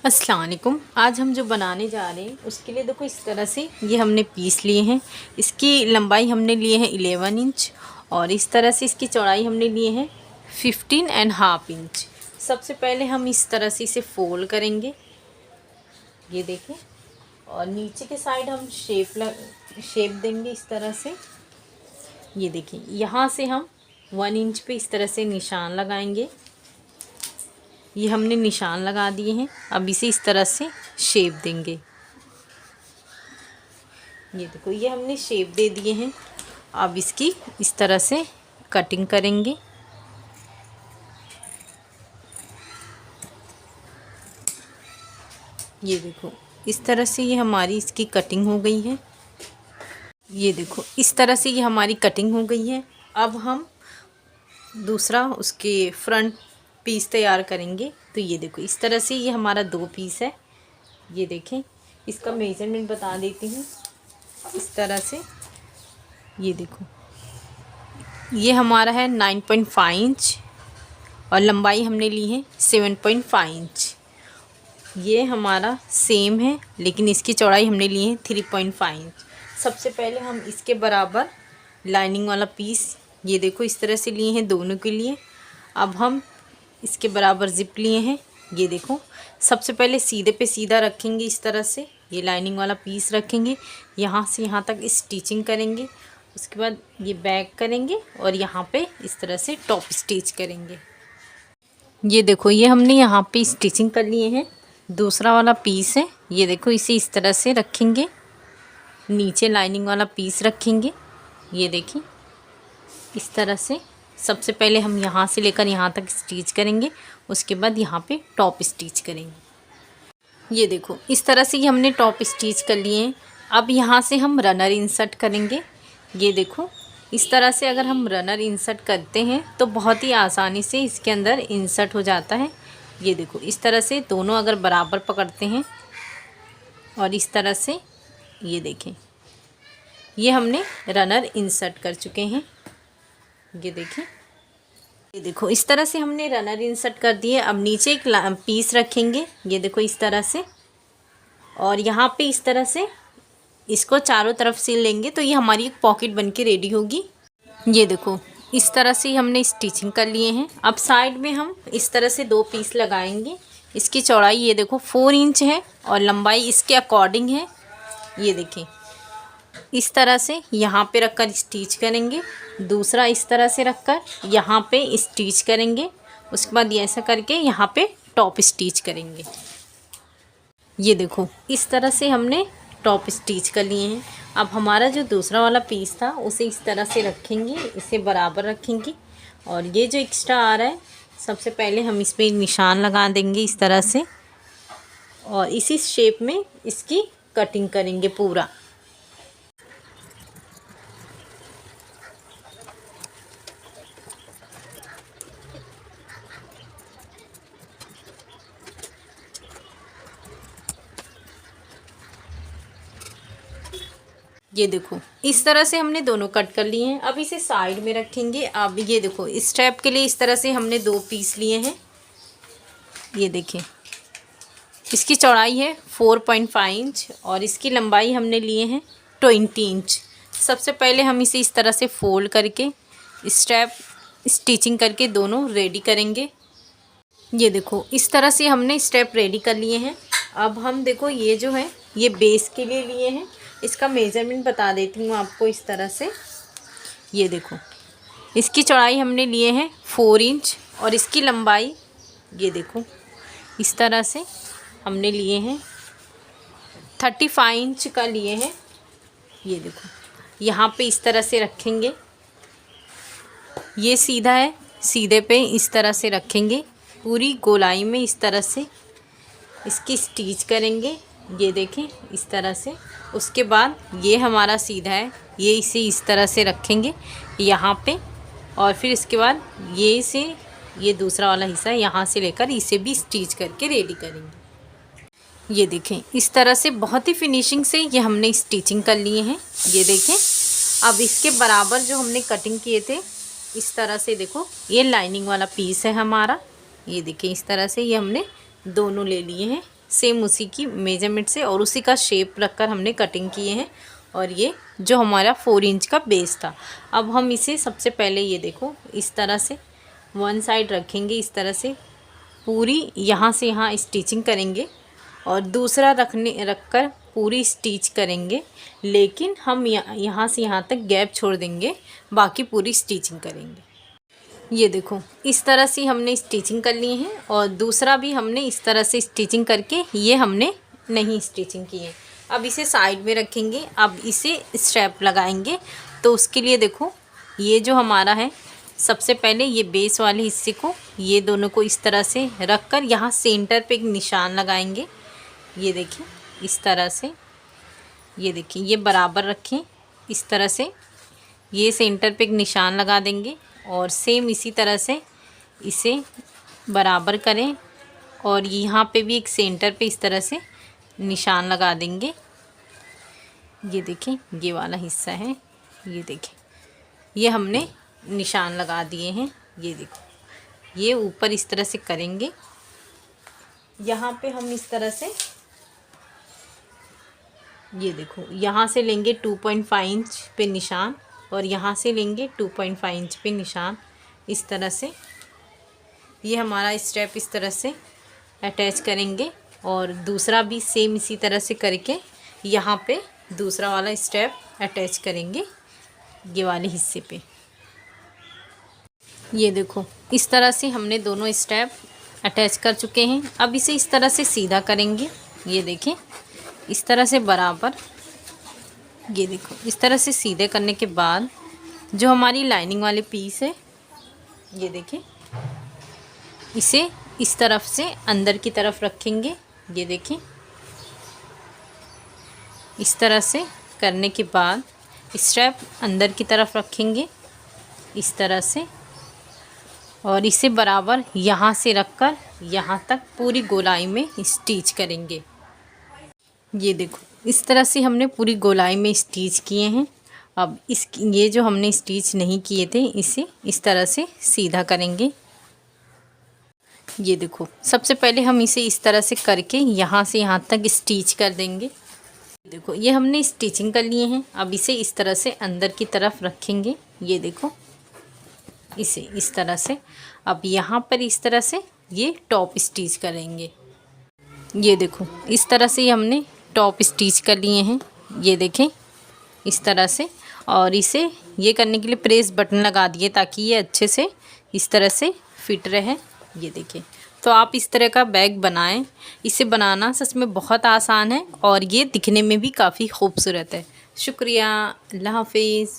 अस्सलाम वालेकुम। आज हम जो बनाने जा रहे हैं उसके लिए देखो इस तरह से ये हमने पीस लिए हैं। इसकी लंबाई हमने लिए हैं 11 इंच और इस तरह से इसकी चौड़ाई हमने लिए हैं 15.5 इंच। सबसे पहले हम इस तरह से इसे फोल्ड करेंगे, ये देखें, और नीचे के साइड हम शेप देंगे इस तरह से। ये देखिए, यहाँ से हम 1 इंच पे इस तरह से निशान लगाएंगे। ये हमने निशान लगा दिए हैं। अब इसे इस तरह से शेप देंगे। ये देखो, ये हमने शेप दे दिए हैं। अब इसकी इस तरह से कटिंग करेंगे। ये देखो, इस तरह से ये हमारी इसकी कटिंग हो गई है। ये देखो, इस तरह से ये हमारी कटिंग हो गई है। अब हम दूसरा उसके फ्रंट पीस तैयार करेंगे। तो ये देखो, इस तरह से ये हमारा 2 पीस है। ये देखें, इसका मेजरमेंट बता देती हूँ। इस तरह से ये देखो, ये हमारा है 9.5 इंच और लंबाई हमने ली है 7.5 इंच। ये हमारा सेम है, लेकिन इसकी चौड़ाई हमने ली है 3.5 इंच। सबसे पहले हम इसके बराबर लाइनिंग वाला पीस, ये देखो, इस तरह से लिए हैं दोनों के लिए। अब हम इसके बराबर ज़िप लिए हैं। ये देखो, सबसे पहले सीधे पे सीधा रखेंगे इस तरह से। ये लाइनिंग वाला पीस रखेंगे, यहाँ से यहाँ तक स्टिचिंग करेंगे। उसके बाद ये बैक करेंगे और यहाँ पे इस तरह से टॉप स्टिच करेंगे। ये देखो, ये हमने यहाँ पे स्टिचिंग कर लिए हैं। दूसरा वाला पीस है, ये देखो, इसे इस तरह से रखेंगे। नीचे लाइनिंग वाला पीस रखेंगे। ये देखिए, इस तरह से सबसे पहले हम यहाँ से लेकर यहाँ तक स्टिच करेंगे। उसके बाद यहाँ पे टॉप स्टिच करेंगे। ये देखो, इस तरह से ये हमने टॉप स्टिच कर लिए हैं। अब यहाँ से हम रनर इंसर्ट करेंगे। ये देखो, इस तरह से अगर हम रनर इंसर्ट करते हैं तो बहुत ही आसानी से इसके अंदर इंसर्ट हो जाता है। ये देखो, इस तरह से दोनों अगर बराबर पकड़ते हैं और इस तरह से, ये देखें, ये हमने रनर इंसर्ट कर चुके हैं। ये देखें, ये देखो, इस तरह से हमने रनर इंसर्ट कर दिए। अब नीचे एक पीस रखेंगे। ये देखो, इस तरह से, और यहाँ पे इस तरह से इसको चारों तरफ सिल लेंगे तो ये हमारी एक पॉकेट बन के रेडी होगी। ये देखो, इस तरह से हमने स्टिचिंग कर लिए हैं। अब साइड में हम इस तरह से 2 पीस लगाएंगे। इसकी चौड़ाई ये देखो 4 इंच है और लंबाई इसके अकॉर्डिंग है। ये देखें, इस तरह से यहाँ पे रखकर स्टिच करेंगे। दूसरा इस तरह से रखकर यहाँ पे स्टिच करेंगे। उसके बाद ये ऐसा करके यहाँ पे टॉप स्टिच करेंगे। ये देखो, इस तरह से हमने टॉप स्टिच कर लिए हैं। अब हमारा जो दूसरा वाला पीस था उसे इस तरह से रखेंगे, इसे बराबर रखेंगे। और ये जो एक्स्ट्रा आ रहा है, सबसे पहले हम इस पर निशान लगा देंगे इस तरह से, और इसी शेप में इसकी कटिंग करेंगे पूरा। ये देखो, इस तरह से हमने दोनों कट कर लिए हैं। अब इसे साइड में रखेंगे। अब ये देखो, इस स्टेप के लिए इस तरह से हमने 2 पीस लिए हैं। ये देखें, इसकी चौड़ाई है 4.5 इंच और इसकी लंबाई हमने लिए हैं 20 इंच। सबसे पहले हम इसे इस तरह से फोल्ड करके स्टेप स्टिचिंग करके दोनों रेडी करेंगे। ये देखो, इस तरह से हमने स्टेप रेडी कर लिए हैं। अब हम देखो, ये जो है ये बेस के लिए लिए हैं। इसका मेजरमेंट बता देती हूँ आपको इस तरह से। ये देखो, इसकी चौड़ाई हमने लिए हैं 4 इंच और इसकी लंबाई, ये देखो, इस तरह से हमने लिए हैं 35 इंच का लिए हैं। ये देखो, यहाँ पे इस तरह से रखेंगे। ये सीधा है, सीधे पे इस तरह से रखेंगे। पूरी गोलाई में इस तरह से इसकी स्टिच करेंगे। ये देखें, इस तरह से। उसके बाद ये हमारा सीधा है, ये इसे इस तरह से रखेंगे यहाँ पे, और फिर इसके बाद ये दूसरा वाला हिस्सा यहाँ से लेकर इसे भी स्टिच करके रेडी करेंगे। ये देखें, इस तरह से बहुत ही फिनिशिंग से ये हमने स्टिचिंग कर लिए हैं। ये देखें, अब इसके बराबर जो हमने कटिंग किए थे, इस तरह से देखो, ये लाइनिंग वाला पीस है हमारा। ये देखिए, इस तरह से ये हमने दोनों ले लिए हैं। सेम उसी की मेजरमेंट से और उसी का शेप रखकर हमने कटिंग किए हैं। और ये जो हमारा 4 इंच का बेस था, अब हम इसे सबसे पहले ये देखो इस तरह से वन साइड रखेंगे, इस तरह से पूरी यहाँ से यहाँ स्टिचिंग करेंगे और दूसरा रखकर पूरी स्टिच करेंगे, लेकिन हम यहाँ से यहाँ तक गैप छोड़ देंगे, बाकी पूरी स्टिचिंग करेंगे। ये देखो इस तरह से हमने स्टिचिंग कर ली है और दूसरा भी हमने इस तरह से स्टिचिंग करके ये हमने नहीं स्टिचिंग की है। अब इसे साइड में रखेंगे, अब इसे स्ट्रैप लगाएंगे। तो उसके लिए देखो ये जो हमारा है, सबसे पहले ये बेस वाले हिस्से को ये दोनों को इस तरह से रख कर यहाँ सेंटर पे एक निशान लगाएंगे। ये देखिए इस तरह से, ये देखिए ये बराबर रखें इस तरह से, ये सेंटर पे एक निशान लगा देंगे और सेम इसी तरह से इसे बराबर करें और यहाँ पे भी एक सेंटर पे इस तरह से निशान लगा देंगे। ये देखें ये वाला हिस्सा है, ये देखें ये हमने निशान लगा दिए हैं। ये देखो ये ऊपर इस तरह से करेंगे, यहाँ पे हम इस तरह से ये देखो यहाँ से लेंगे 2.5 इंच पे निशान और यहाँ से लेंगे 2.5 इंच पे निशान। इस तरह से ये हमारा स्टेप इस तरह से अटैच करेंगे और दूसरा भी सेम इसी तरह से करके यहाँ पे दूसरा वाला स्टेप अटैच करेंगे ये वाले हिस्से पे। ये देखो इस तरह से हमने दोनों स्टेप अटैच कर चुके हैं। अब इसे इस तरह से सीधा करेंगे, ये देखें इस तरह से बराबर। ये देखो इस तरह से सीधे करने के बाद जो हमारी लाइनिंग वाले पीस है, ये देखें इसे इस तरफ से अंदर की तरफ रखेंगे। ये देखें इस तरह से करने के बाद स्ट्रैप अंदर की तरफ रखेंगे इस तरह से और इसे बराबर यहाँ से रखकर यहाँ तक पूरी गोलाई में स्टिच करेंगे। ये देखो इस तरह से हमने पूरी गोलाई में स्टिच किए हैं। अब ये जो हमने स्टिच नहीं किए थे इसे इस तरह से सीधा करेंगे। ये देखो सबसे पहले हम इसे इस तरह से करके यहाँ से यहाँ तक स्टिच कर देंगे। देखो ये हमने स्टिचिंग कर लिए हैं। अब इसे इस तरह से अंदर की तरफ रखेंगे। ये देखो इसे इस तरह से, अब यहाँ पर इस तरह से ये टॉप स्टिच करेंगे। ये देखो इस तरह से हमने टॉप स्टिच कर लिए हैं, ये देखें इस तरह से। और इसे ये करने के लिए प्रेस बटन लगा दिए ताकि ये अच्छे से इस तरह से फिट रहे। ये देखें तो आप इस तरह का बैग बनाएं। इसे बनाना सच में बहुत आसान है और ये दिखने में भी काफ़ी खूबसूरत है। शुक्रिया, अल्लाह हाफिज़।